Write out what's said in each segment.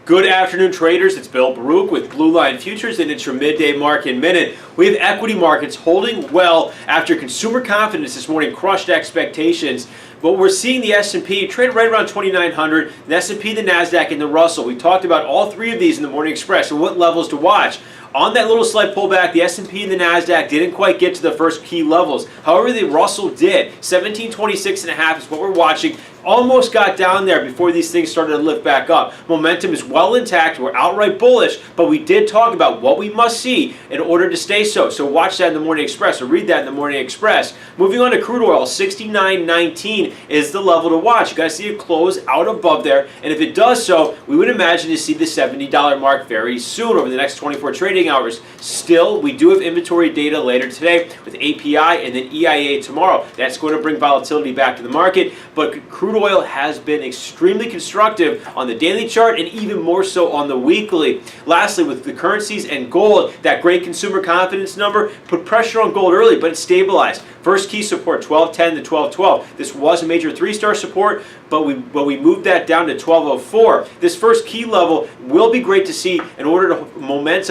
Good afternoon, traders. It's Bill Baruch with Blue Line Futures, and it's your midday market minute. We have equity markets holding well after consumer confidence this morning crushed expectations. But we're seeing the S&P trade right around 2,900, the S&P, the NASDAQ, and the Russell. We talked about all three of these in the Morning Express and what levels to watch. On that little slight pullback, the S&P and the NASDAQ didn't quite get to the first key levels. However, the Russell did. 1726.5 is what we're watching. Almost got down there before these things started to lift back up. Momentum is well intact. We're outright bullish, but we did talk about what we must see in order to stay so. So watch that in the Morning Express or read that in the Morning Express. Moving on to crude oil, 69.19 is the level to watch. You got to see it close out above there, and if it does so, we would imagine to see the $70 mark very soon over the next 24 trading hours. Still, we do have inventory data later today with API and then EIA tomorrow. That's going to bring volatility back to the market, but crude oil has been extremely constructive on the daily chart and even more so on the weekly. Lastly, with the currencies and gold, that great consumer confidence number put pressure on gold early, but it stabilized. First key support, 1210 to 1212. This was a major three-star support, but we moved that down to 1204. This first key level will be great to see in order to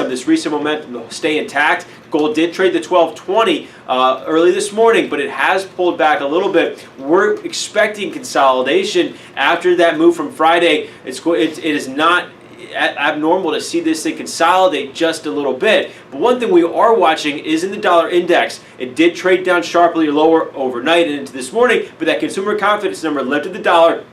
this recent momentum to stay intact. Gold did trade the 1220 early this morning, but it has pulled back a little bit. We're expecting consolidation after that move from Friday. It is not abnormal to see this thing consolidate just a little bit. But one thing we are watching is in the dollar index. It did trade down sharply lower overnight and into this morning, but that consumer confidence number lifted the dollar.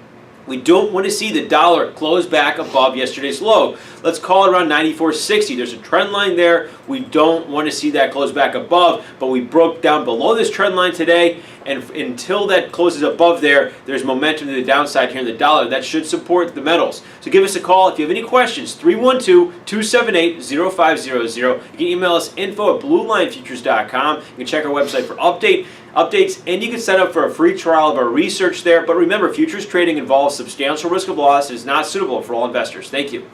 We don't want to see the dollar close back above yesterday's low. Let's call it around 94.60. There's a trend line there. We don't want to see that close back above, but we broke down below this trend line today, and until that closes above there, there's momentum to the downside here in the dollar. That should support the metals. So give us a call if you have any questions, 312-278-0500. You can email us info@bluelinefutures.com. You can check our website for updates, and you can sign up for a free trial of our research there. But remember, futures trading involves substantial risk of loss and is not suitable for all investors. Thank you.